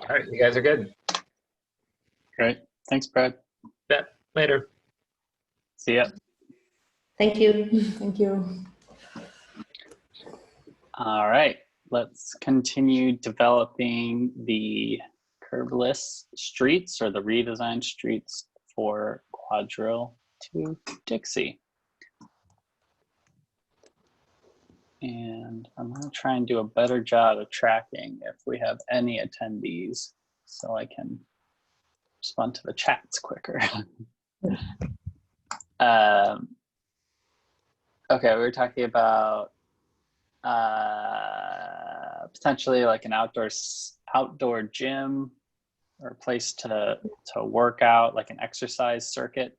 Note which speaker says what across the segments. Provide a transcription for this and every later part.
Speaker 1: All right, you guys are good.
Speaker 2: Great. Thanks, Brad.
Speaker 1: Yeah, later.
Speaker 2: See ya.
Speaker 3: Thank you.
Speaker 4: Thank you.
Speaker 2: All right, let's continue developing the curveless streets or the redesigned streets for Quadrille to Dixie. And I'm gonna try and do a better job of tracking if we have any attendees so I can respond to the chats quicker. Okay, we were talking about potentially like an outdoor gym or a place to work out, like an exercise circuit.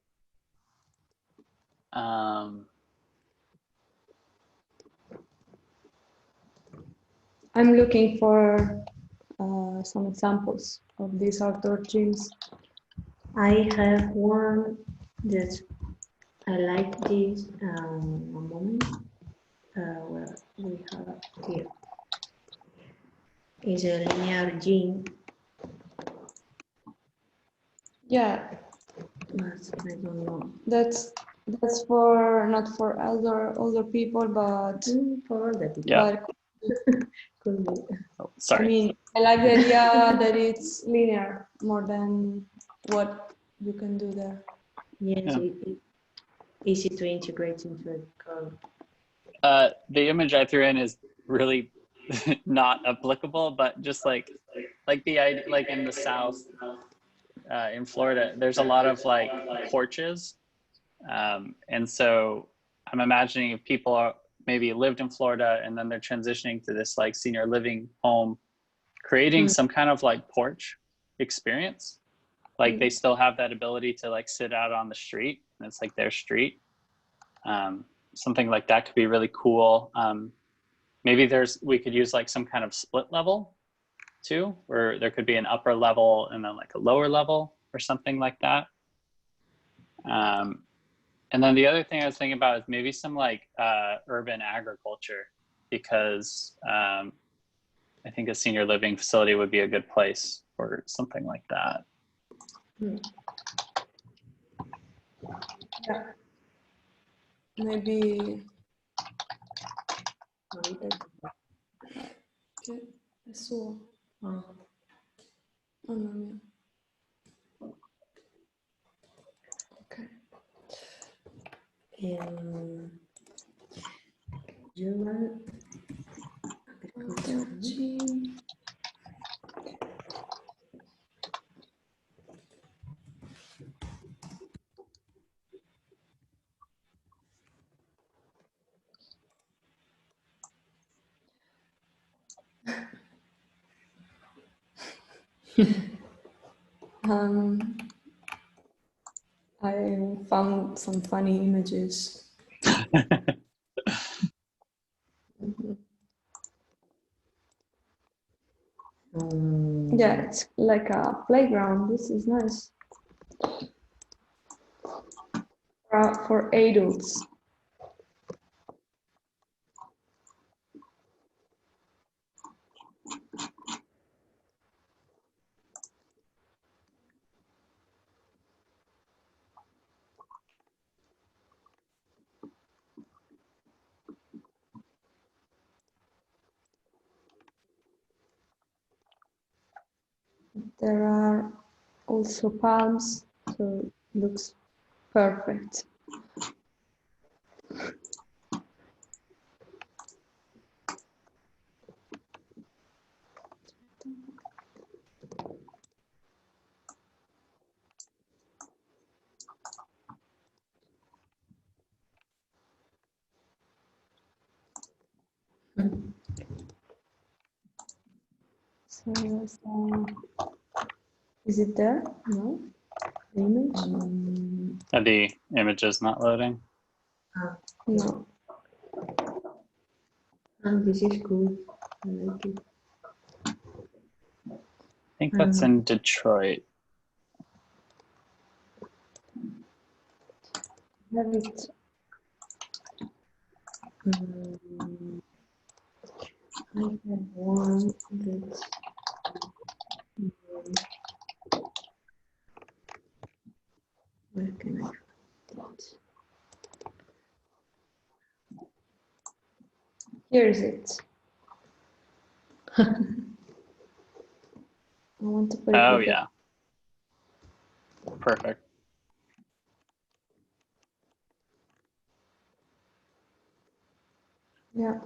Speaker 4: I'm looking for some examples of these outdoor gyms.
Speaker 3: I have one that I like this. One moment. Well, we have here is a linear gym.
Speaker 4: Yeah,
Speaker 3: But I don't know.
Speaker 4: that's for not for older people, but
Speaker 3: For the people.
Speaker 2: Yeah.
Speaker 4: but
Speaker 3: Could be.
Speaker 2: Oh, sorry.
Speaker 4: I mean, I like the idea that it's linear more than what you can do there.
Speaker 3: Yes,
Speaker 2: Yeah.
Speaker 3: easy to integrate into a code.
Speaker 2: The image I threw in is really not applicable, but just like the idea, like in the South, in Florida, there's a lot of like porches, and so I'm imagining if people are maybe lived in Florida and then they're transitioning to this like senior living home, creating some kind of like porch experience. Like they still have that ability to like sit out on the street and it's like their street. Something like that could be really cool. Maybe we could use like some kind of split level too, where there could be an upper level and then like a lower level or something like that. And then the other thing I was thinking about is maybe some like urban agriculture, because I think a senior living facility would be a good place for something like that.
Speaker 4: Yeah. Maybe. Okay, so. Oh no. Okay.
Speaker 3: Human
Speaker 4: I found some funny images. Yeah, it's like a playground. This is nice. For adults. There are also palms, so it looks perfect. So, is it there? No? The image?
Speaker 2: The image is not loading.
Speaker 4: No.
Speaker 3: This is good. I like it.
Speaker 2: I think that's in Detroit.
Speaker 4: Have it.
Speaker 3: I have one that. Where can I find it?
Speaker 4: Here is it. I want to put it.
Speaker 2: Oh
Speaker 4: with
Speaker 2: yeah. Perfect.
Speaker 4: Yeah.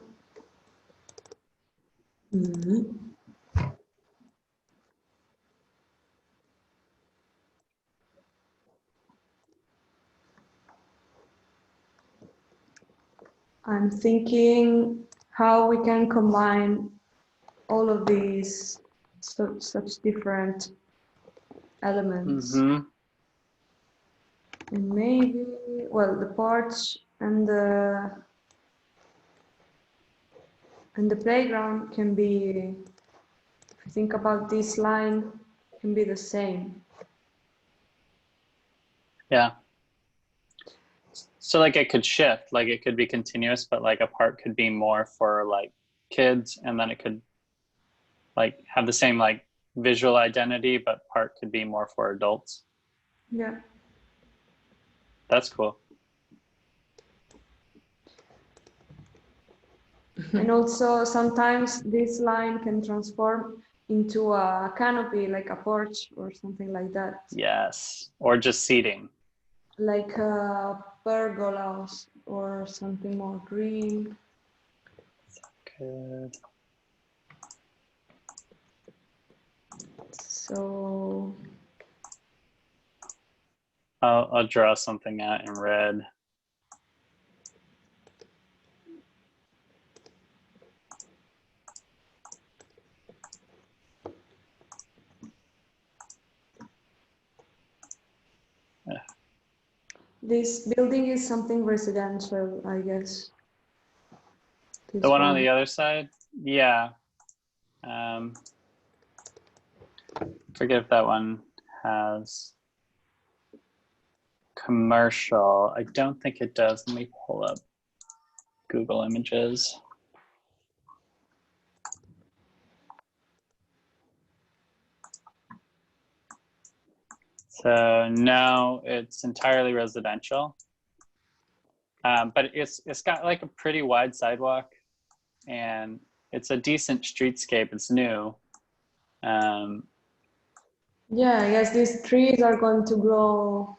Speaker 4: I'm thinking how we can combine all of these such different elements.
Speaker 2: Mm-hmm.
Speaker 4: And maybe, well, the porch and the playground can be, if you think about this line, can be the same.
Speaker 2: Yeah. So like it could shift, like it could be continuous, but like a part could be more for like kids, and then it could like have the same like visual identity, but part could be more for adults.
Speaker 4: Yeah.
Speaker 2: That's cool.
Speaker 4: And also sometimes this line can transform into a canopy, like a porch or something like that.
Speaker 2: Yes. Or just seating.
Speaker 4: Like a pergola or something more green.
Speaker 2: Good.
Speaker 4: So
Speaker 2: I'll draw something out in red.
Speaker 4: this building is something residential, I guess.
Speaker 2: The one on the other side? Yeah. Forget if that one has commercial. I don't think it does. Let me pull up Google Images. So no, it's entirely residential. But it's got like a pretty wide sidewalk, and it's a decent streetscape. It's new.
Speaker 4: Yeah, I guess these trees are going to grow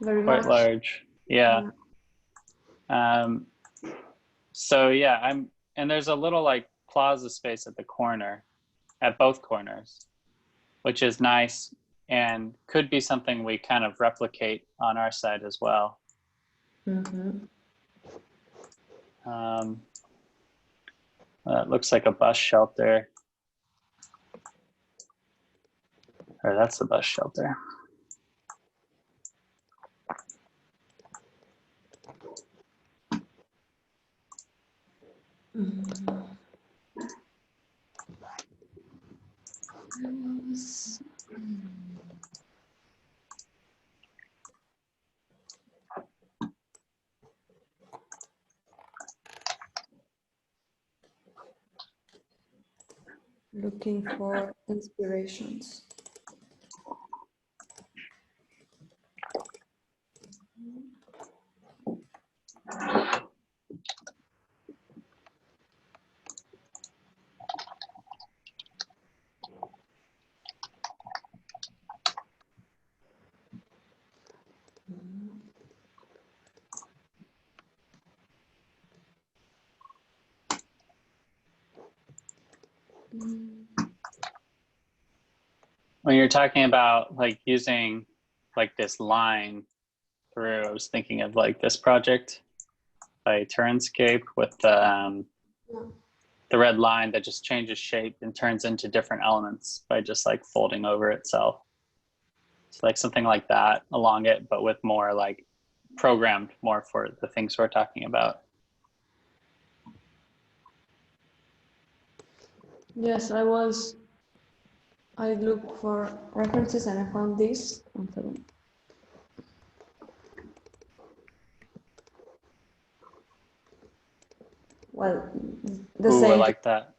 Speaker 4: very
Speaker 2: Quite
Speaker 4: much.
Speaker 2: large. Yeah. So yeah, and there's a little like plaza space at the corner, at both corners, which is nice and could be something we kind of replicate on our side as well. It looks like a bus shelter. Or that's the bus shelter.
Speaker 4: Looking for inspirations.
Speaker 2: When you're talking about like using like this line through, I was thinking of like this project by Turnscape with the red line that just changes shape and turns into different elements by just like folding over itself. So like something like that along it, but with more like programmed more for the things we're talking about.
Speaker 4: Yes, I looked for references and I found this. One second. Well, the
Speaker 2: Ooh,
Speaker 4: same.
Speaker 2: I like that.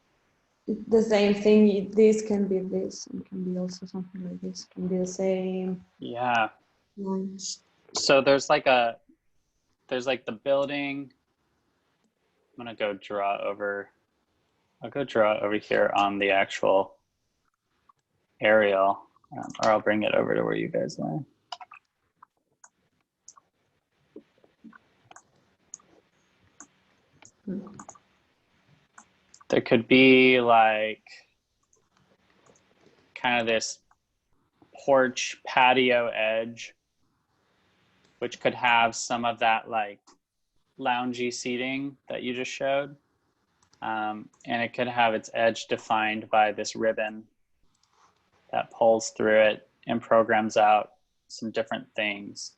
Speaker 4: The same thing. This can be this, and can be also something like this. Can be the same.
Speaker 2: Yeah.
Speaker 4: Lines.
Speaker 2: So there's like the building. I'm gonna go draw over. I'll go draw over here on the actual aerial, or I'll bring it over to where you guys are. There could be like kind of this porch patio edge, which could have some of that like loungy seating that you just showed. And it could have its edge defined by this ribbon that pulls through it and programs out some different things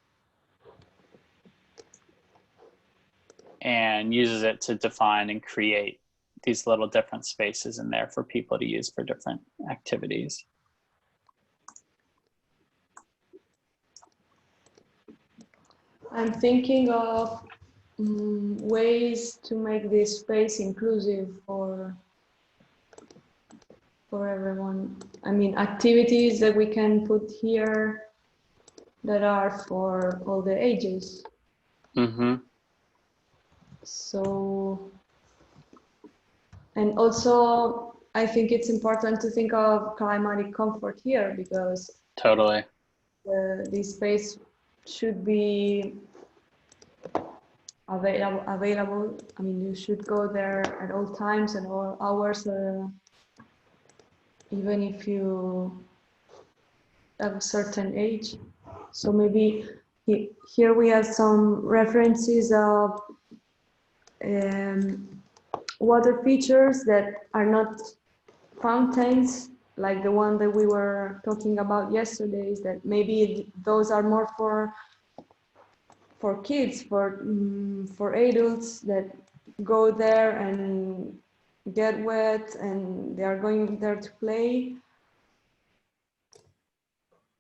Speaker 2: and uses it to define and create these little different spaces in there for people to use for different activities.
Speaker 4: I'm thinking of ways to make this space inclusive for everyone. I mean, activities that we can put here that are for all the ages.
Speaker 2: Mm-hmm.
Speaker 4: So, and also, I think it's important to think of climatic comfort here because
Speaker 2: Totally.
Speaker 4: this space should be available. I mean, you should go there at all times and all hours, even if you have a certain age. So maybe here we have some references of water features that are not fountains, like the one that we were talking about yesterday, is that maybe those are more for kids, for adults that go there and get wet and they are going there to play.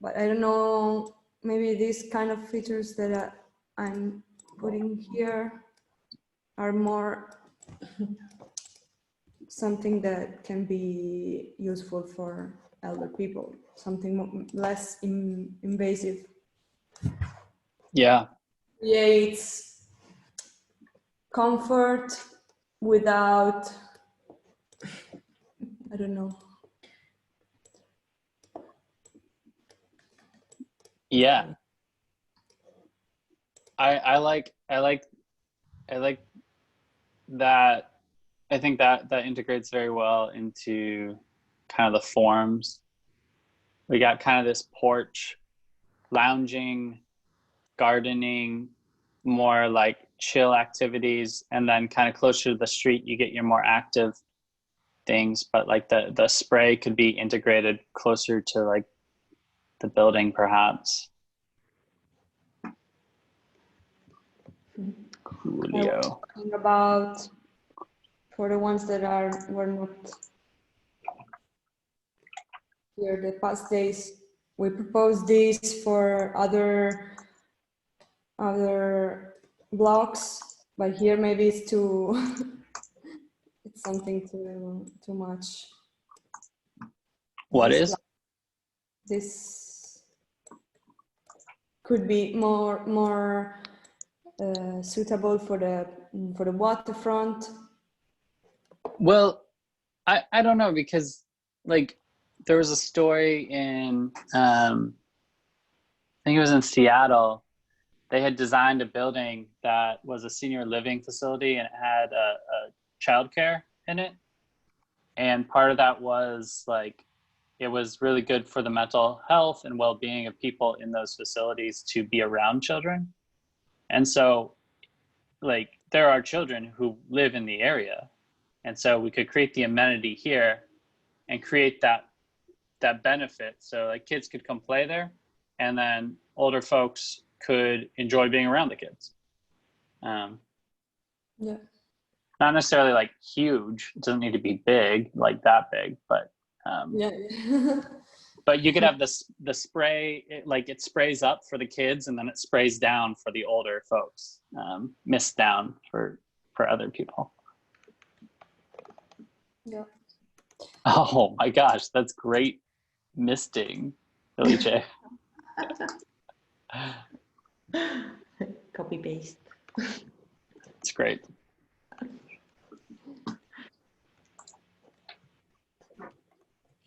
Speaker 4: But I don't know, maybe these kind of features that I'm putting here are more something that can be useful for elder people, something less invasive.
Speaker 2: Yeah.
Speaker 4: Creates comfort without, I don't know.
Speaker 2: Yeah. I like that. I think that integrates very well into kind of the forms. We got kind of this porch, lounging, gardening, more like chill activities, and then kind of closer to the street you get your more active things, but like the spray could be integrated closer to like the building perhaps. Coolio.
Speaker 4: I was talking about for the ones that were not here the past days. We proposed this for other blocks, but here maybe it's too it's something too much.
Speaker 2: What is?
Speaker 4: This could be more suitable for the waterfront.
Speaker 2: Well, I don't know, because like there was a story in I think it was in Seattle. They had designed a building that was a senior living facility and it had a childcare in it. And part of that was like, it was really good for the mental health and well-being of people in those facilities to be around children. And so like there are children who live in the area. And so we could create the amenity here and create that benefit. So like kids could come play there, and then older folks could enjoy being around the kids.
Speaker 4: Yeah.
Speaker 2: Not necessarily like huge. It doesn't need to be big, like that big, but
Speaker 4: Yeah.
Speaker 2: but you could have the spray, it sprays up for the kids, and then it sprays down for the older folks, mist down for other people.
Speaker 4: Yeah.
Speaker 2: Oh my gosh, that's great misting, Felice.
Speaker 3: Copy paste.
Speaker 2: It's great.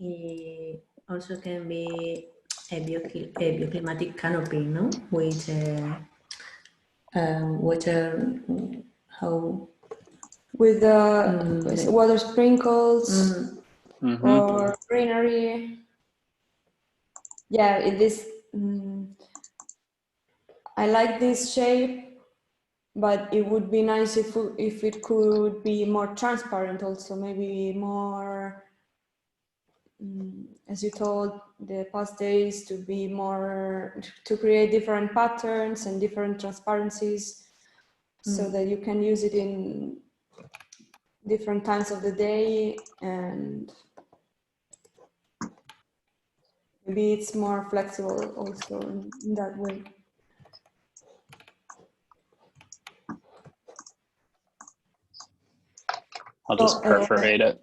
Speaker 3: It also can be a bioclimatic canopy, no? With water, how?
Speaker 4: With water sprinkles or greenery. Yeah, it is. I like this shape, but it would be nice if it could be more transparent also, maybe more, as you told the past days, to be more, to create different patterns and different transparencies so that you can use it in different times of the day, and maybe it's more flexible also in that way.
Speaker 2: I'll just perforate it.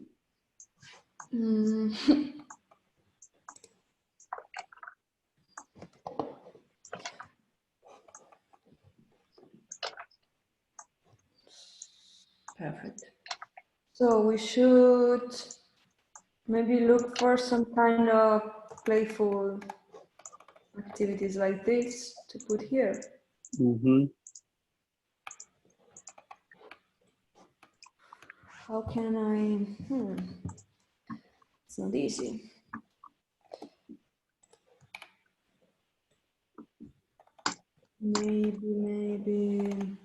Speaker 3: Perfect.
Speaker 4: So we should maybe look for some kind of playful activities like this to put here. How can I? It's not easy. Maybe.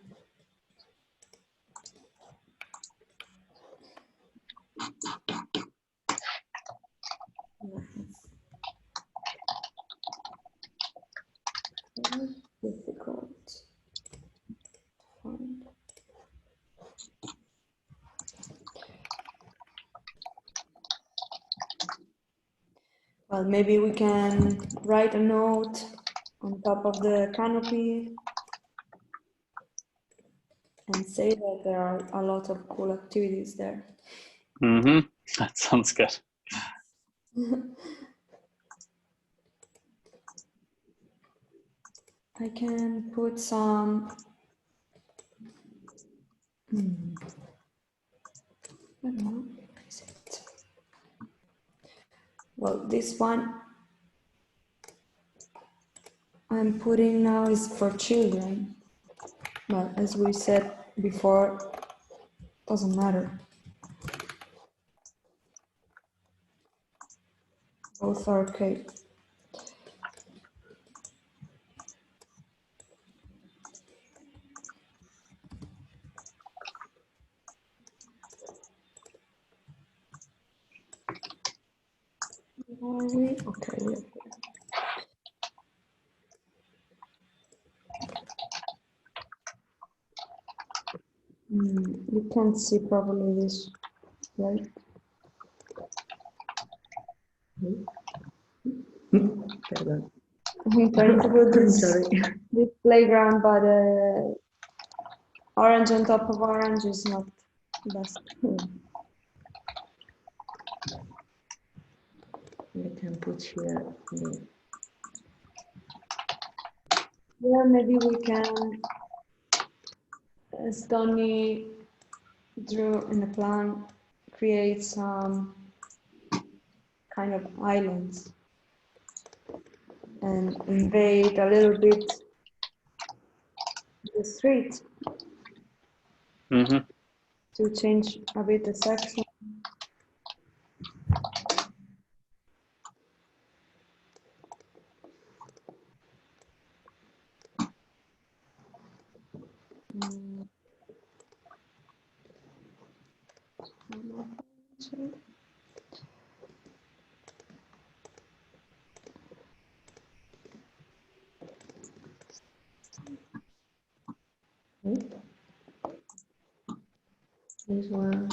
Speaker 4: Difficult to find. Well, maybe we can write a note on top of the canopy and say that there are a lot of cool activities there.
Speaker 2: That sounds good.
Speaker 4: I can put some. I don't know. Is it? Well, this one I'm putting now is for children, but as we said before, doesn't matter. Both are okay. Okay, we're here. You can't see probably this, right?
Speaker 3: Pardon.
Speaker 4: I'm trying to put this playground, but orange on top of orange is not the best.
Speaker 3: We can put here.
Speaker 4: Yeah, maybe we can, as Tony drew in the plan, create some kind of islands and invade a little bit the street to change a bit the section.
Speaker 3: This one.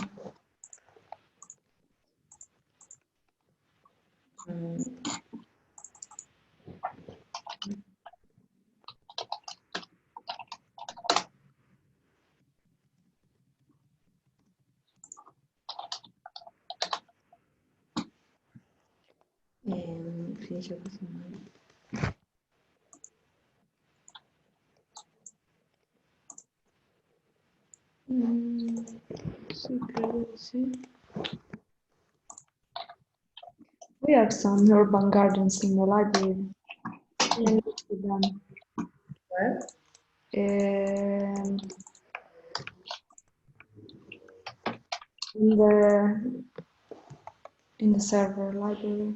Speaker 3: Ficha personal.
Speaker 4: We have some urban gardens in the library. Can you see them?
Speaker 3: Where?
Speaker 4: In the server library.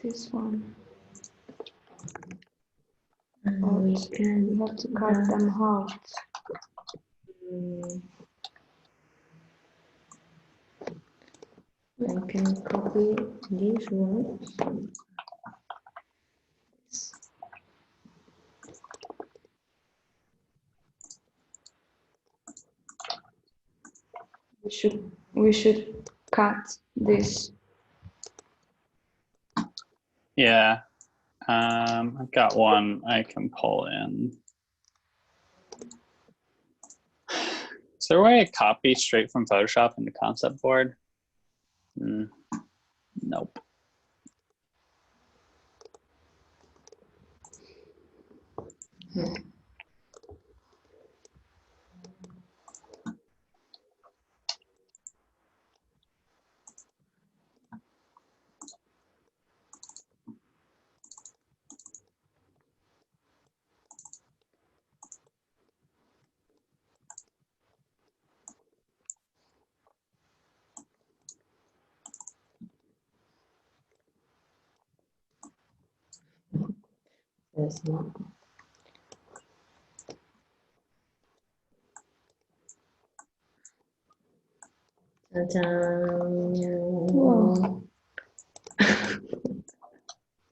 Speaker 4: This one.
Speaker 3: We can
Speaker 4: You have to cut them out.
Speaker 3: I can copy these ones.
Speaker 4: We should cut this.
Speaker 2: Yeah. I've got one I can pull in. Is there a way to copy straight from Photoshop into concept board? Nope.
Speaker 3: Yes.
Speaker 4: Wow.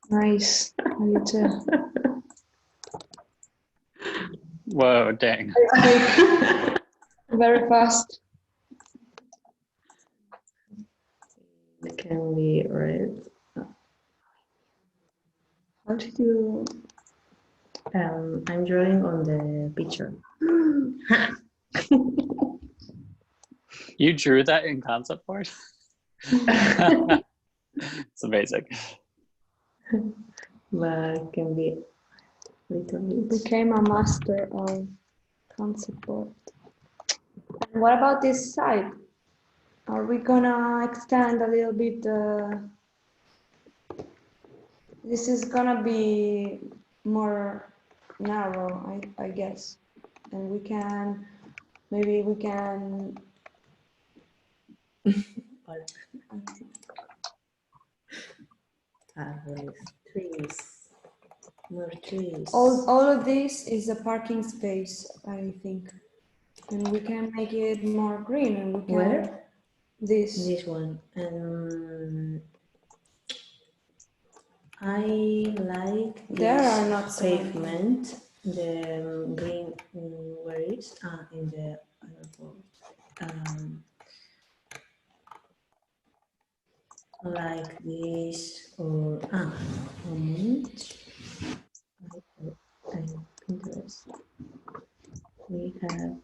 Speaker 4: Nice.
Speaker 2: Whoa, dang.
Speaker 4: Very fast.
Speaker 3: Can we read?
Speaker 4: How did you?
Speaker 3: I'm drawing on the picture.
Speaker 2: You drew that in concept board? It's amazing.
Speaker 3: But can be little bit.
Speaker 4: Became a master of concept board. And what about this side? Are we gonna extend a little bit? This is gonna be more narrow, I guess, and maybe we can.
Speaker 3: Trees. More trees.
Speaker 4: All of this is a parking space, I think, and we can make it more green. And we can.
Speaker 3: Where?
Speaker 4: This
Speaker 3: one. I like
Speaker 4: there
Speaker 3: this
Speaker 4: are not so many.
Speaker 3: pavement. The green, where is? In the like this or moment. Pinterest. We have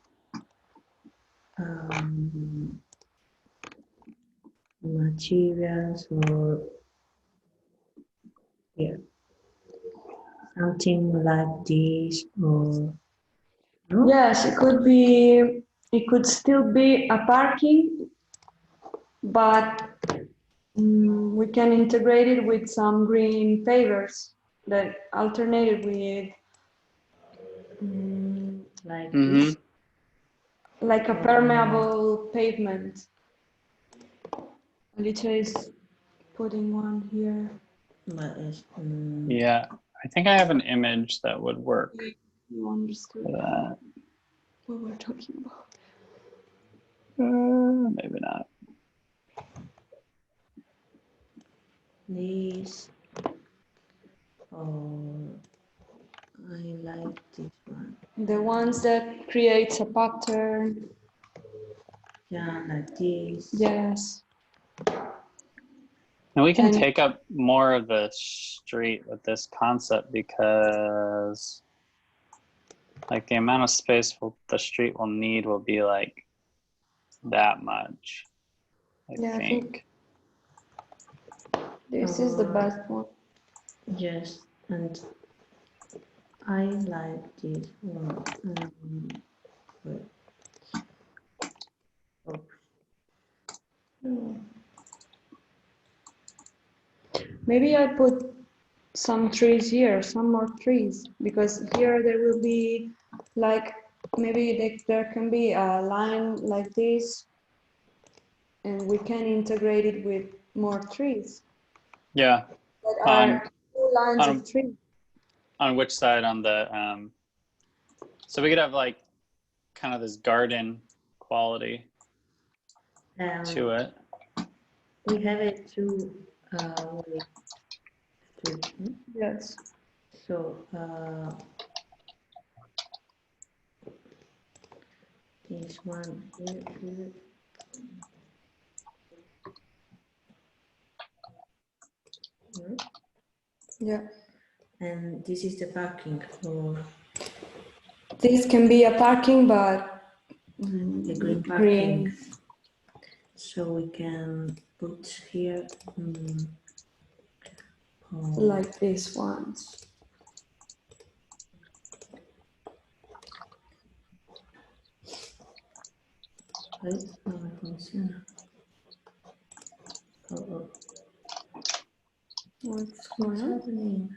Speaker 3: materials or here something like this or no?
Speaker 4: Yes, it could be. It could still be a parking, but we can integrate it with some green pavers that alternated with
Speaker 3: Like
Speaker 2: Mm-hmm.
Speaker 4: like a permeable pavement. Alicia is putting one here.
Speaker 3: but it's,
Speaker 2: Yeah, I think I have an image that would work
Speaker 4: You understood
Speaker 2: for that.
Speaker 4: what we're talking about.
Speaker 2: Maybe not.
Speaker 3: This. Oh, I like this one.
Speaker 4: The ones that creates a pattern.
Speaker 3: Yeah, like this.
Speaker 4: Yes.
Speaker 2: And we can
Speaker 4: And-
Speaker 2: take up more of the street with this concept because like the amount of space the street will need will be like that much,
Speaker 4: Yeah, I think this is the best one.
Speaker 3: Yes, and I like this one. Wait. Oops.
Speaker 4: Maybe I put some trees here, some more trees, because here there will be like, maybe there can be a line like this, and we can integrate it with more trees
Speaker 2: Yeah.
Speaker 4: that are two lines
Speaker 2: on-
Speaker 4: of trees.
Speaker 2: On which side? On the so we could have like kind of this garden quality to it.
Speaker 3: We have it two ways.
Speaker 4: Yes.
Speaker 3: So this one here.
Speaker 4: Yeah.
Speaker 3: And this is the parking for
Speaker 4: This can be a parking, but
Speaker 3: the green parking. So we can put here
Speaker 4: like these ones.
Speaker 3: No me funciona. Oh.
Speaker 4: What's going on?
Speaker 3: Happening?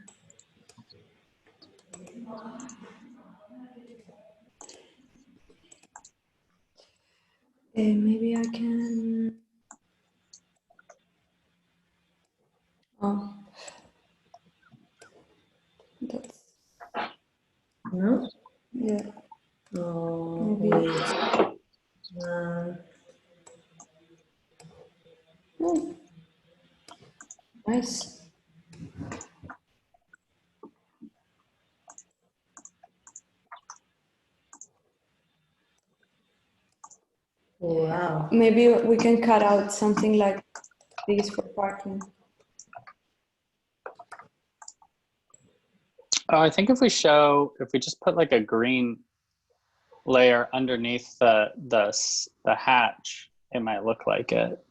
Speaker 4: Maybe I can. Oh, that's
Speaker 3: No?
Speaker 4: yeah.
Speaker 3: Oh,
Speaker 4: Maybe.
Speaker 3: wait.
Speaker 4: Oh, nice.
Speaker 3: Wow.
Speaker 4: Maybe we can cut out something like this for parking.
Speaker 2: Oh, I think if we just put like a green layer underneath the hatch, it might look like it.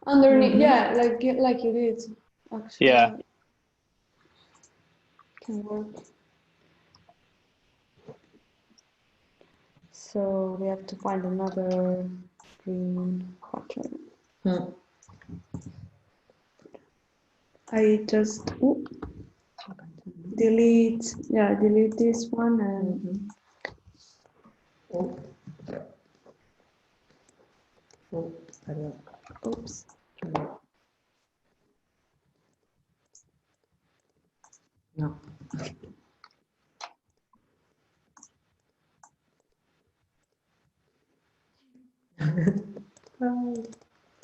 Speaker 4: Underneath, yeah, like you did. Actually,
Speaker 2: Yeah.
Speaker 4: can work. So we have to find another green pattern. I just delete this one and oops.
Speaker 3: No.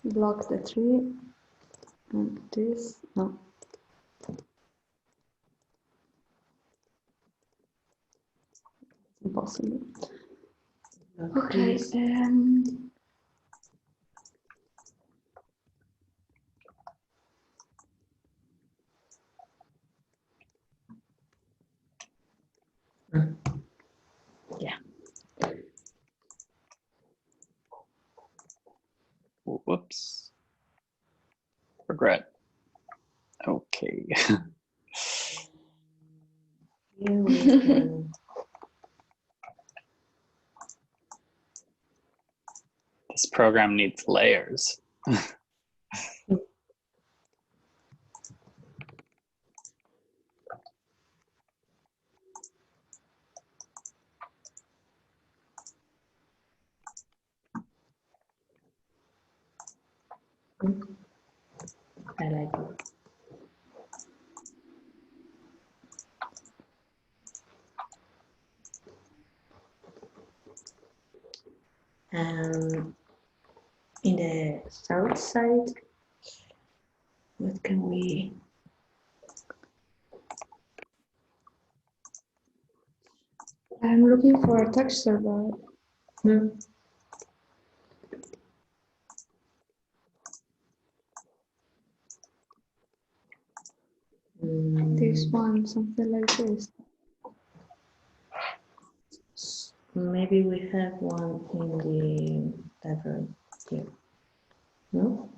Speaker 4: Block the tree and this, no. Impossible. Okay,
Speaker 3: Yeah.
Speaker 2: Whoops. Regret. Okay.
Speaker 3: Here we can.
Speaker 2: This program needs layers.
Speaker 3: I like it. In the south side, what can we?
Speaker 4: I'm looking for a texture, but this one, something like this.
Speaker 3: Maybe we have one in the library here. No?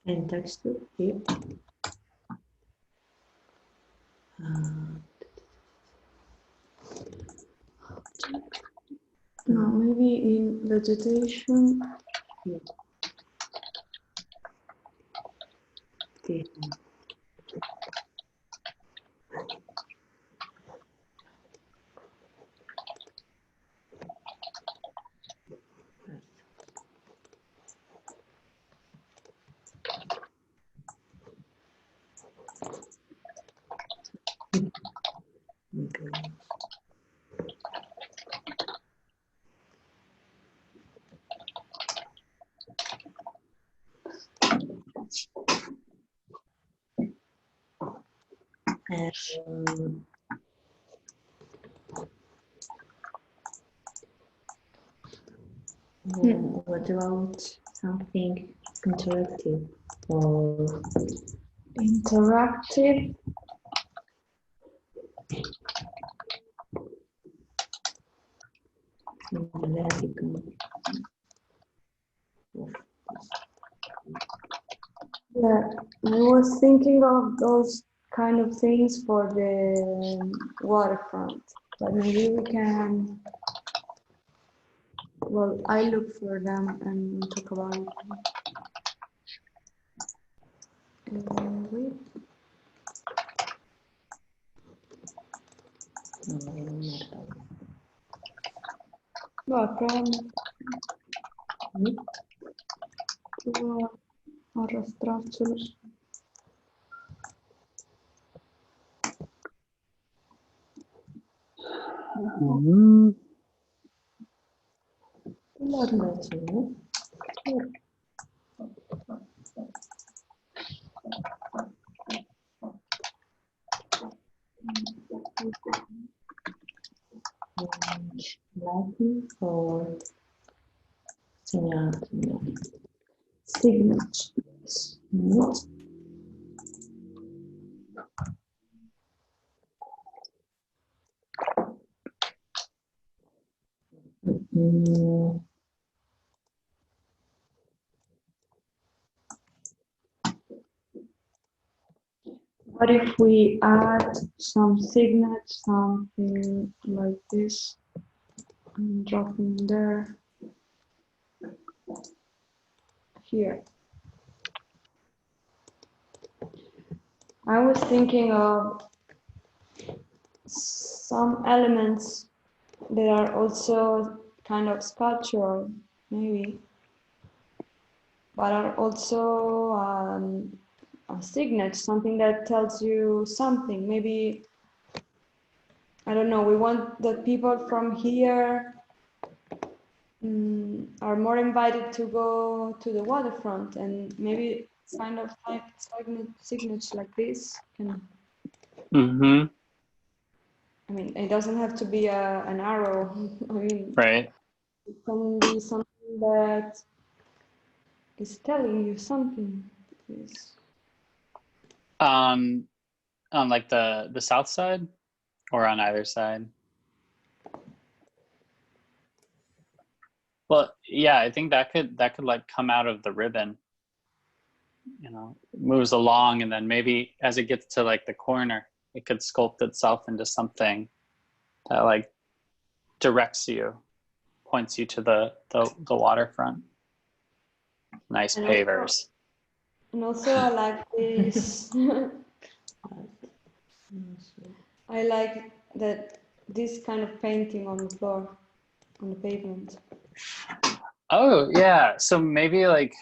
Speaker 3: In texture here.
Speaker 4: No, maybe in vegetation.
Speaker 3: Here. This one. Okay. What about something interactive or
Speaker 4: Interactive.
Speaker 3: vertical?
Speaker 4: Yeah, I was thinking of those kind of things for the waterfront, but maybe we can. Well, I look for them and talk about it. Wait. Acá voy a arrastrárselos.
Speaker 3: Latin or señal?
Speaker 4: Signatures. What if we add some signets, something like this, and drop in there, here? I was thinking of some elements that are also kind of sculptural, maybe, but are also a signet, something that tells you something. Maybe, I don't know, we want that people from here are more invited to go to the waterfront, and maybe kind of like signets like this can. I mean, it doesn't have to be an arrow. I mean,
Speaker 2: Right.
Speaker 4: it can be something that is telling you something. Yes.
Speaker 2: On like the south side or on either side? Well, yeah, I think that could like come out of the ribbon. You know, it moves along, and then maybe as it gets to like the corner, it could sculpt itself into something that like directs you, points you to the waterfront. Nice
Speaker 4: And
Speaker 2: pavers.
Speaker 4: Also, I like this. I like that this kind of painting on the floor, on the pavement.
Speaker 2: Oh yeah, so maybe like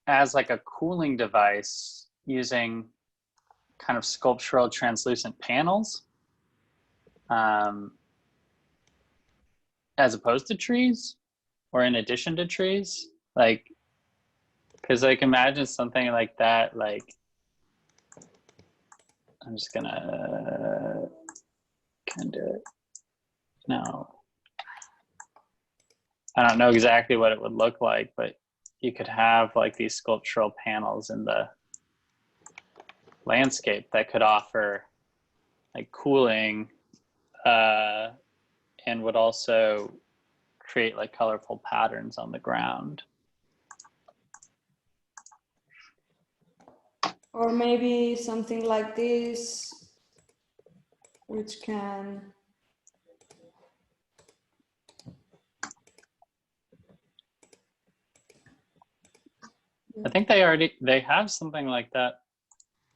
Speaker 2: as like a cooling device using kind of sculptural translucent panels, as opposed to trees, or in addition to trees, like, because like imagine something like that, like I'm just gonna kind of, no, I don't know exactly what it would look like, but you could have like these sculptural panels in the landscape that could offer like cooling, and would also create like colorful patterns on the ground.
Speaker 4: Or maybe something like this, which can
Speaker 2: I think they have something like that.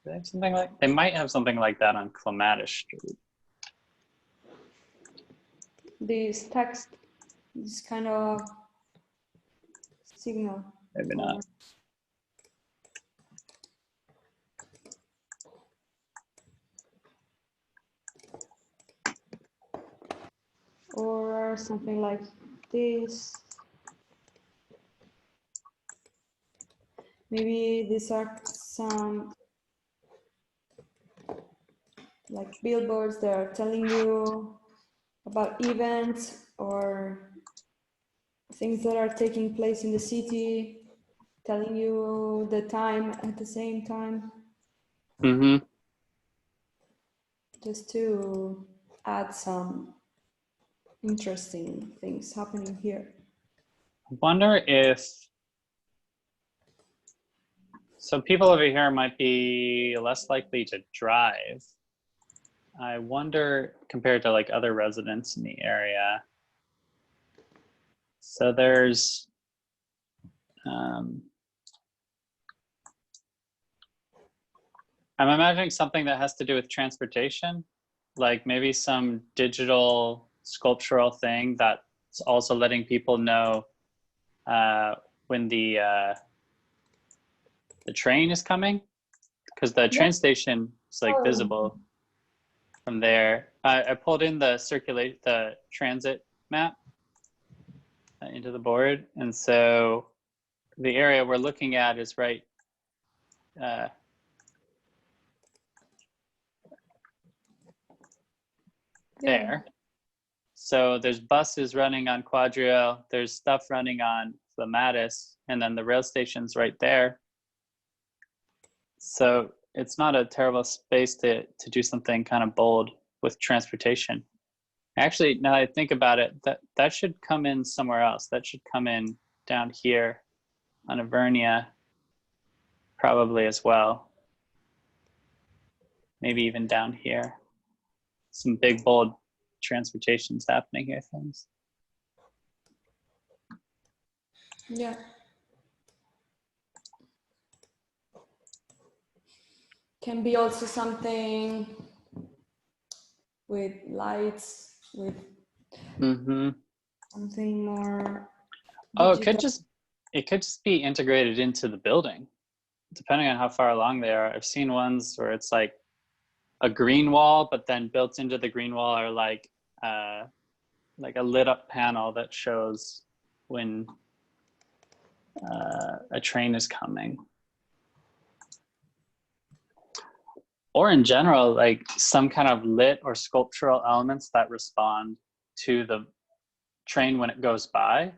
Speaker 2: They have something like, they might have something like that on Clematis Street.
Speaker 4: this text, this kind of signal.
Speaker 2: Maybe not.
Speaker 4: Or something like this. Maybe these are some like billboards that are telling you about events or things that are taking place in the city, telling you the time at the same time.
Speaker 2: Mm-hmm.
Speaker 4: Just to add some interesting things happening here.
Speaker 2: I wonder if, so people over here might be less likely to drive. I wonder, compared to like other residents in the area. So there's, I'm imagining something that has to do with transportation, like maybe some digital sculptural thing that's also letting people know when the train is coming, because the train station is like visible from there. I pulled in the transit map into the board, and so the area we're looking at is right there. So there's buses running on Quadrio, there's stuff running on Clematis, and then the rail station's right there. So it's not a terrible space to do something kind of bold with transportation. Actually, now that I think about it, that should come in somewhere else. That should come in down here on Evernia, probably as well. Maybe even down here. Some big, bold transportations happening here, things.
Speaker 4: Yeah. Can be also something with lights, with something more
Speaker 2: Oh,
Speaker 4: digital.
Speaker 2: it could just be integrated into the building, depending on how far along they are. I've seen ones where it's like a green wall, but then built into the green wall are like a lit up panel that shows when a train is coming. Or in general, like some kind of lit or sculptural elements that respond to the train when it goes by.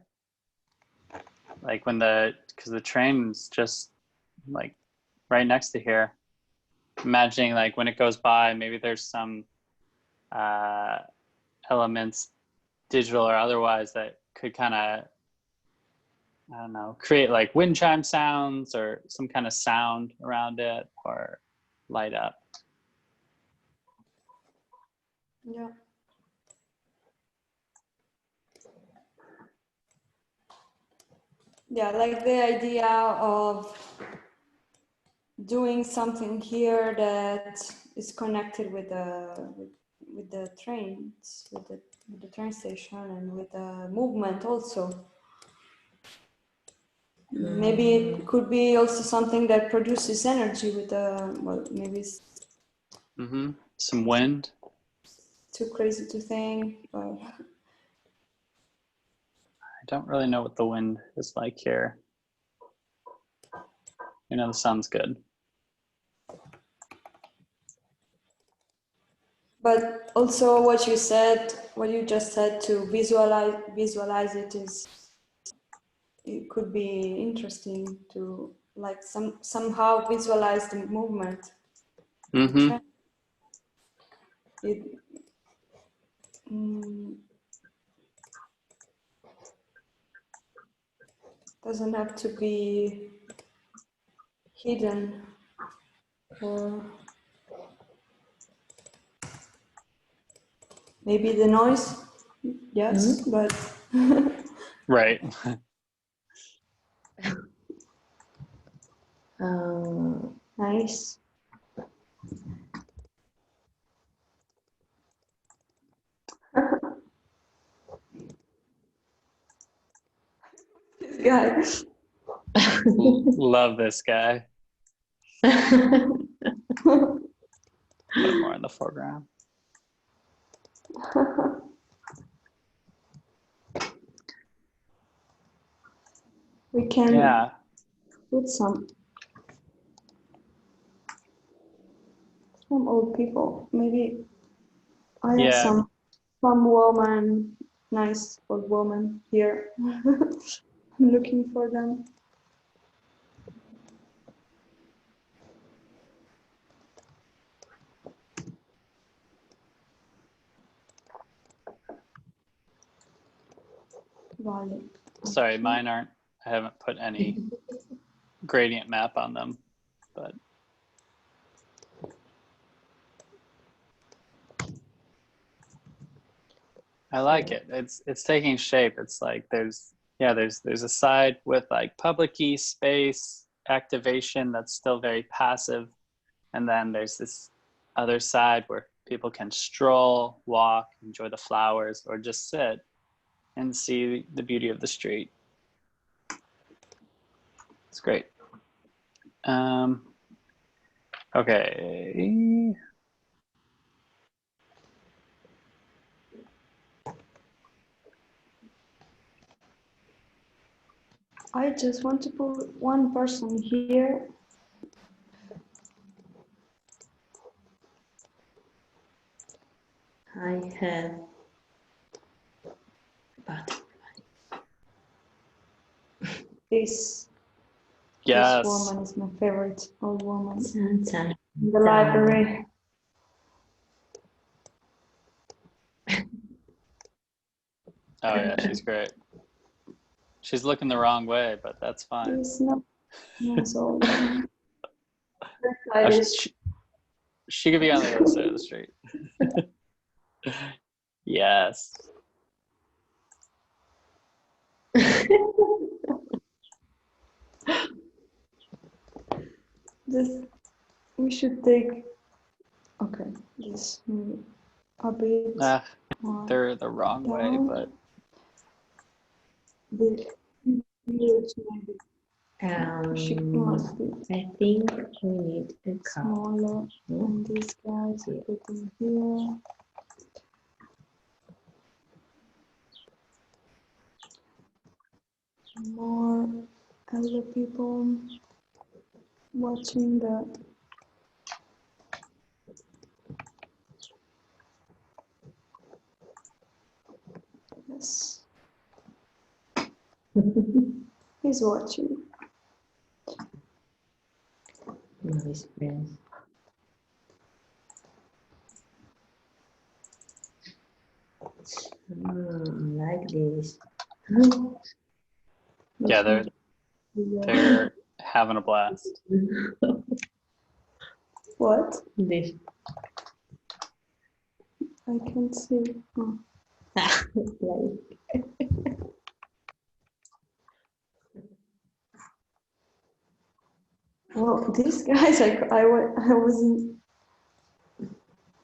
Speaker 2: Like when because the train's just like right next to here. Imagining like when it goes by, maybe there's some elements, digital or otherwise, that could kind of, I don't know, create like wind chime sounds or some kind of sound around it, or light up.
Speaker 4: Yeah. Yeah, like the idea of doing something here that is connected with the trains, with the train station, and with the movement also. Maybe it could be also something that produces energy with the, well, maybe it's
Speaker 2: Some wind.
Speaker 4: too crazy to think, but
Speaker 2: I don't really know what the wind is like here. You know, the sun's good.
Speaker 4: but also what you said, what you just said, to visualize it is, it could be interesting to like somehow visualize the movement. It doesn't have to be hidden or maybe the noise, yes, but
Speaker 2: Right.
Speaker 4: nice. This guy.
Speaker 2: Love this guy. Put him more in the foreground.
Speaker 4: We can put some old people. Maybe I have some woman, nice old woman here. I'm looking for them. Vale.
Speaker 2: Sorry, mine aren't. I haven't put any gradient map on them, but I like it. It's taking shape. It's like there's a side with like public-y space activation that's still very passive, and then there's this other side where people can stroll, walk, enjoy the flowers, or just sit and see the beauty of the street. It's great. Okay.
Speaker 4: I just want to put one person here.
Speaker 3: I have butterfly.
Speaker 4: This woman is my favorite old woman in the library.
Speaker 2: Oh yeah, she's great. She's looking the wrong way, but that's fine.
Speaker 4: It's not so.
Speaker 2: She could be on the other side of the street. Yes.
Speaker 4: We should take. Okay, this a bit.
Speaker 2: They're the wrong way, but.
Speaker 4: She must be.
Speaker 3: I think we need a
Speaker 4: smaller. And these guys are putting here. More elder people watching the. Yes. He's watching.
Speaker 3: Nice friends. Like this.
Speaker 2: Yeah, they're having a blast.
Speaker 4: What?
Speaker 3: This.
Speaker 4: I can't see. Oh. Well, these guys, I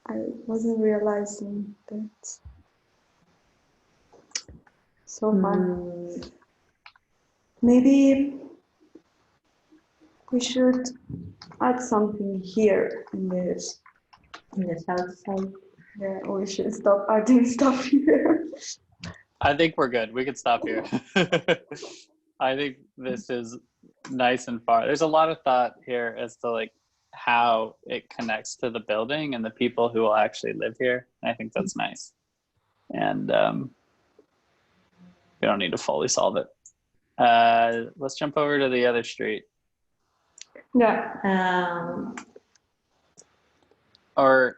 Speaker 4: I wasn't realizing that so far. Maybe we should add something here in this.
Speaker 3: In the south side.
Speaker 4: Yeah, we should stop adding stuff here.
Speaker 2: I think we're good. We could stop here. I think this is nice and far. There's a lot of thought here as to like how it connects to the building and the people who will actually live here. I think that's nice. And we don't need to fully solve it. Let's jump over to the other street.
Speaker 4: Yeah.
Speaker 2: Or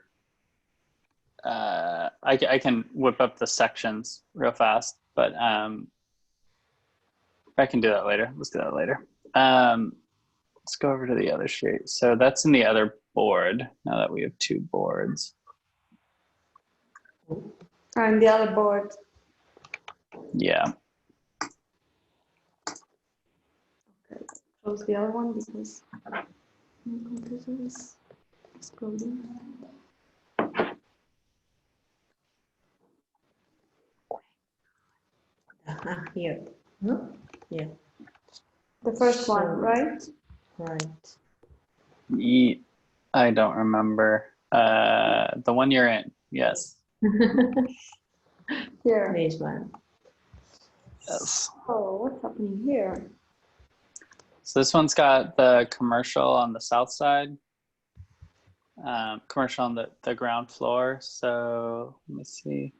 Speaker 2: I can whip up the sections real fast, but I can do that later. Let's do that later. Let's go over to the other street. So that's in the other board, now that we have two boards.
Speaker 4: And the other board.
Speaker 2: Yeah.
Speaker 4: Okay, close the other one because my computer is exploding.
Speaker 3: Here. No? Yeah.
Speaker 4: The first one, right?
Speaker 3: Right.
Speaker 2: I don't remember. The one you're in, yes.
Speaker 4: Here.
Speaker 3: This one.
Speaker 2: Yes.
Speaker 4: Oh, what's happening here?
Speaker 2: So this one's got the commercial on the south side, commercial on the ground floor. So let me see.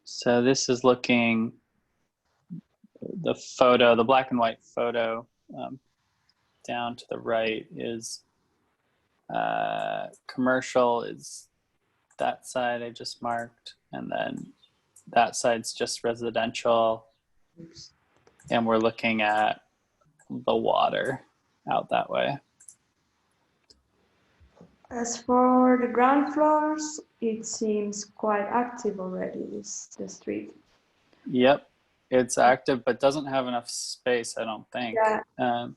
Speaker 2: So this is looking, the photo, the black and white photo down to the right is commercial is that side I just marked, and then that side's just residential. And we're looking at the water out that way.
Speaker 4: As for the ground floors, it seems quite active already, the street.
Speaker 2: Yep, it's active, but doesn't have enough space, I don't think.
Speaker 4: Yeah.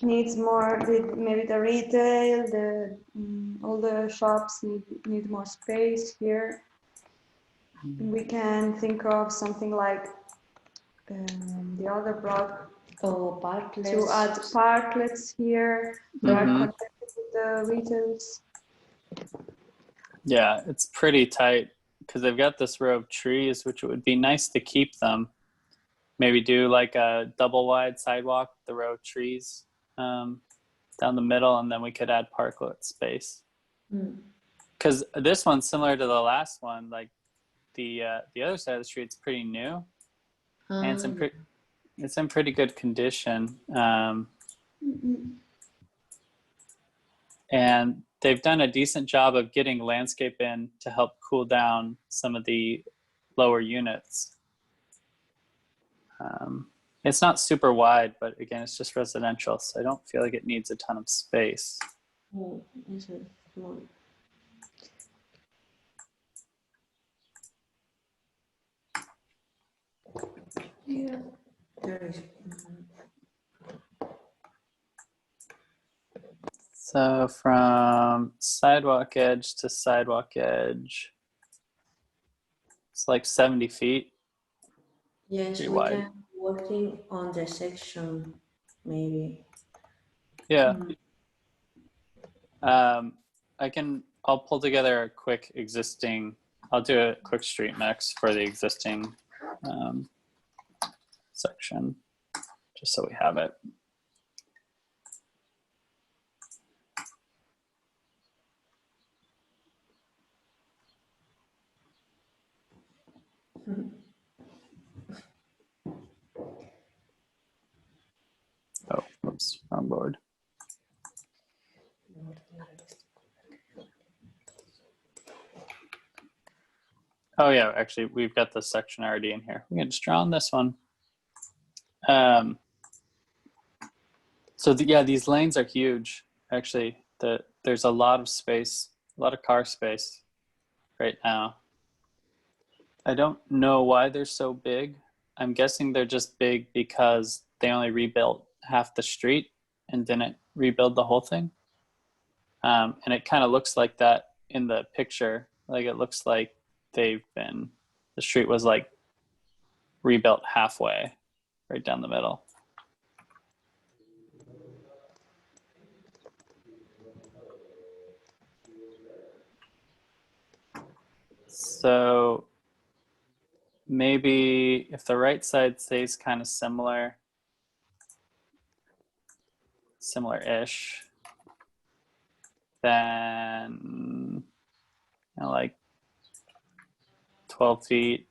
Speaker 4: Needs more, maybe the retail, all the shops need more space here. We can think of something like the other block.
Speaker 3: Oh, parklets.
Speaker 4: To add parklets here that are connected with the retails.
Speaker 2: Yeah, it's pretty tight because they've got this row of trees, which it would be nice to keep them. Maybe do like a double wide sidewalk, the row of trees down the middle, and then we could add parklet space. Because this one's similar to the last one. Like the other side of the street's pretty new, and it's in pretty good condition. And they've done a decent job of getting landscape in to help cool down some of the lower units. It's not super wide, but again, it's just residential, so I don't feel like it needs a ton of space.
Speaker 3: Oh, this is small. Yeah, there is.
Speaker 2: So from sidewalk edge to sidewalk edge, it's like 70 feet.
Speaker 3: Yes,
Speaker 2: Pretty
Speaker 3: we
Speaker 2: wide.
Speaker 3: can working on the section, maybe.
Speaker 2: Yeah. I'll pull together a quick existing, I'll do a quick street mix for the existing section, just so we have it. Oh, whoops, wrong board. Oh yeah, actually, we've got this section already in here. We can just draw on this one. So these lanes are huge. Actually, there's a lot of space, a lot of car space right now. I don't know why they're so big. I'm guessing they're just big because they only rebuilt half the street and didn't rebuild the whole thing. And it kind of looks like that in the picture. Like it looks like the street was like rebuilt halfway, right down the middle. So maybe if the right side stays kind of similar-ish, then like 12 feet,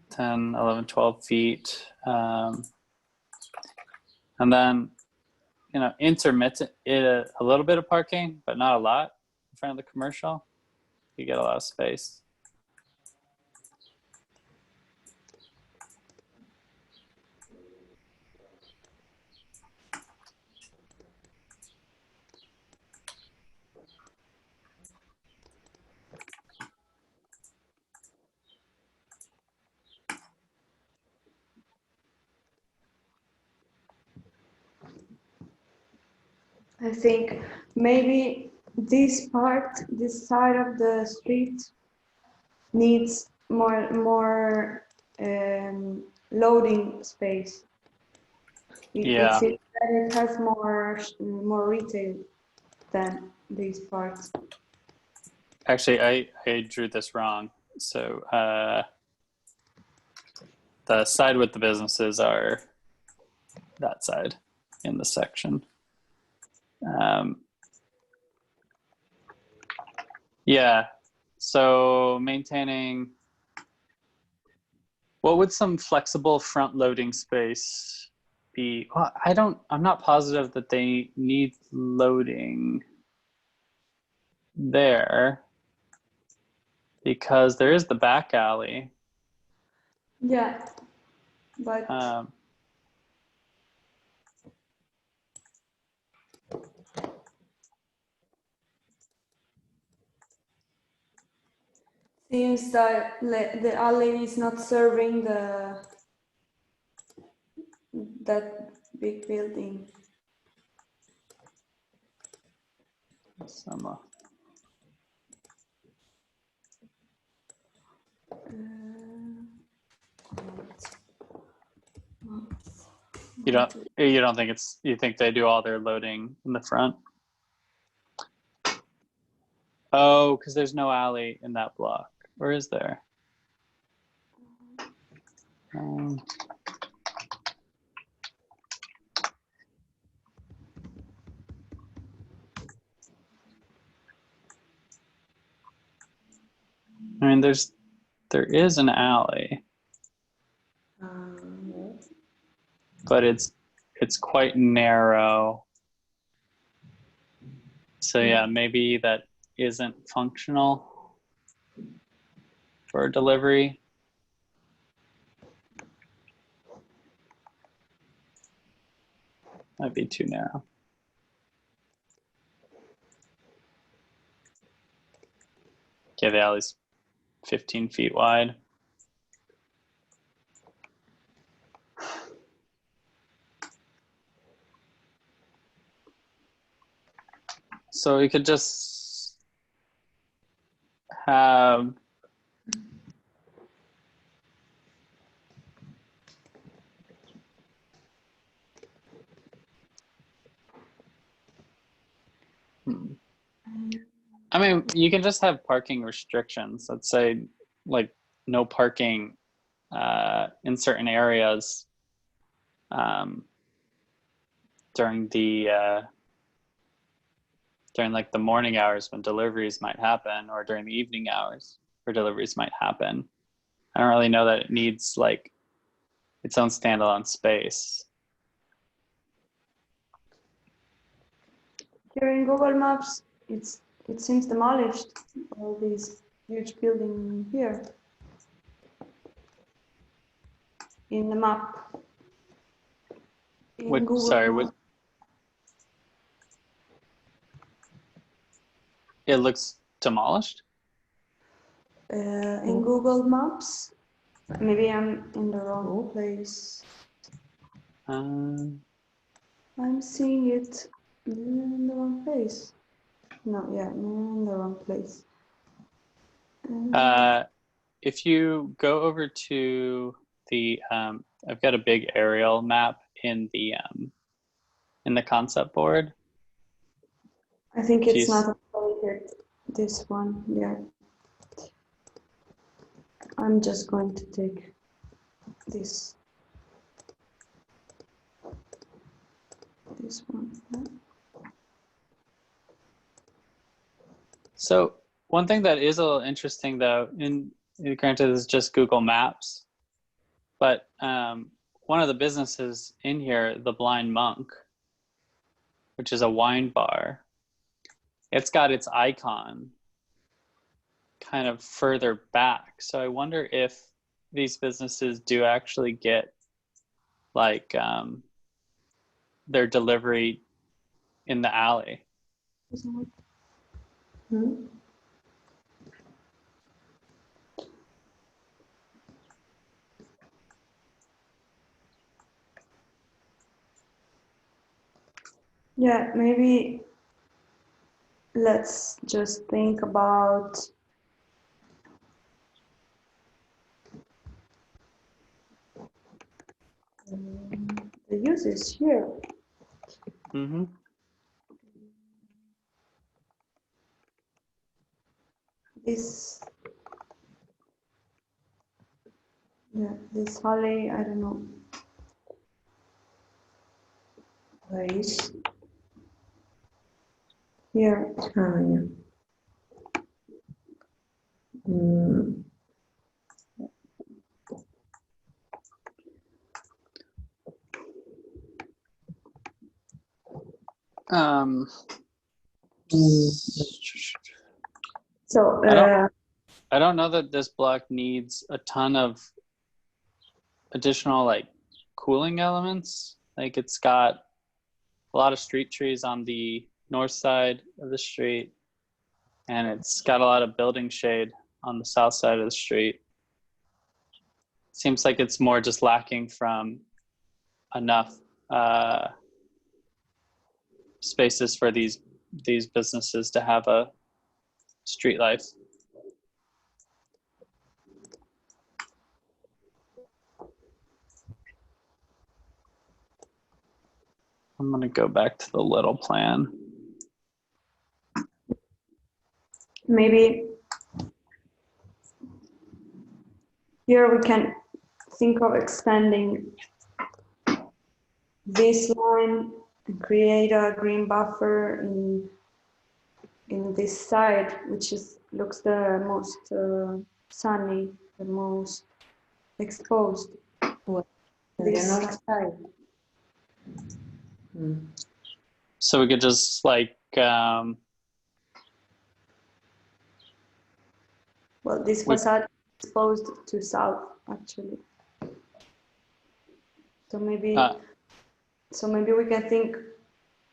Speaker 2: 10, 11, 12 feet. And then, intermittent, a little bit of parking, but not a lot in front of the commercial. You get a lot of space.
Speaker 4: I think maybe this side of the street needs more loading space. It seems that it has more retail than these parts.
Speaker 2: Actually, I drew this wrong. So the side with the businesses are that side in the section. So maintaining, what would some flexible front loading space be? Well, I'm not positive that they need loading there because there is the back alley.
Speaker 4: Yeah, but seems that the alley is not serving that big building.
Speaker 2: You don't think you think they do all their loading in the front? Oh, because there's no alley in that block. Or is there? I mean, there is an alley, but it's quite narrow. So yeah, maybe that isn't functional for delivery. Might be too narrow. Okay, the alley's 15 feet wide. So we could just have I mean, you can just have parking restrictions. Let's say like no parking in certain areas during like the morning hours when deliveries might happen, or during the evening hours where deliveries might happen. I don't really know that it needs like its own standalone space.
Speaker 4: Here in Google Maps, it seems demolished, all these huge building here. In the map.
Speaker 2: It looks demolished?
Speaker 4: In Google Maps, maybe I'm in the wrong place. I'm seeing it in the wrong place. No, yeah, in the wrong place.
Speaker 2: If you go over to the, I've got a big aerial map in the concept board.
Speaker 4: I think it's
Speaker 2: Jeez.
Speaker 4: not updated, this one, yeah. I'm just going to take this one. Yeah.
Speaker 2: So one thing that is a little interesting though, granted this is just Google Maps, but one of the businesses in here, the Blind Monk, which is a wine bar, it's got its icon kind of further back. So I wonder if these businesses do actually get like their delivery in the alley.
Speaker 3: Hmm?
Speaker 4: Yeah, maybe let's just think about the uses here.
Speaker 2: Mm-hmm.
Speaker 4: This, yeah, this alley, I don't know.
Speaker 3: Place.
Speaker 4: Here,
Speaker 3: Ah, yeah. Mm,
Speaker 4: so
Speaker 2: I don't know that this block needs a ton of additional like cooling elements. Like it's got a lot of street trees on the north side of the street, and it's got a lot of building shade on the south side of the street. Seems like it's more just lacking from enough spaces for these businesses to have a street life. I'm gonna go back to the little plan.
Speaker 4: maybe here we can think of extending this line and create a green buffer in this side, which looks the most sunny, the most exposed.
Speaker 3: the
Speaker 4: This-
Speaker 3: north side. Mm.
Speaker 2: So we could just like
Speaker 4: Well, this facade is exposed to south, actually. So maybe we can think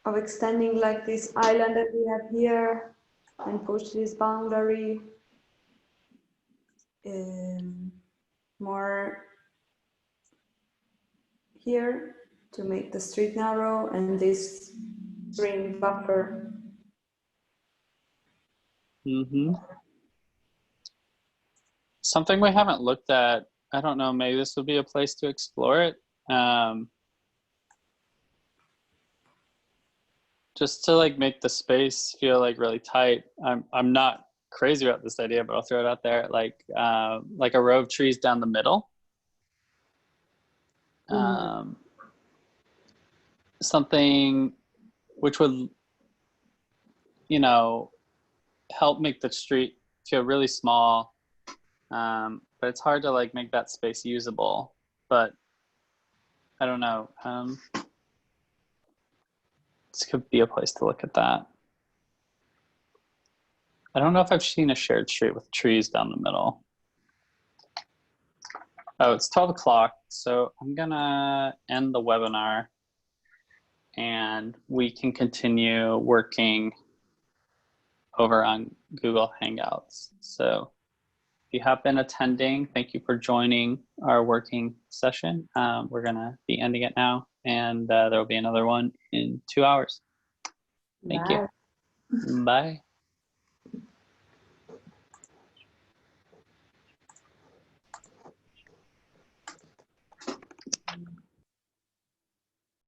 Speaker 4: of extending like this island that we have here and push this boundary more here to make the street narrow and this green buffer.
Speaker 2: Something we haven't looked at. I don't know, maybe this would be a place to explore it. Just to like make the space feel like really tight. I'm not crazy about this idea, but I'll throw it out there. Like a row of trees down the middle. Something which would, you know, help make the street feel really small. But it's hard to like make that space usable. But I don't know. This could be a place to look at that. I don't know if I've seen a shared street with trees down the middle. Oh, it's 12 o'clock, so I'm gonna end the webinar and we can continue working over on Google Hangouts. So if you have been attending, thank you for joining our working session. We're gonna be ending it now, and there will be another one in 2 hours. Thank
Speaker 3: Bye.
Speaker 2: you. Bye.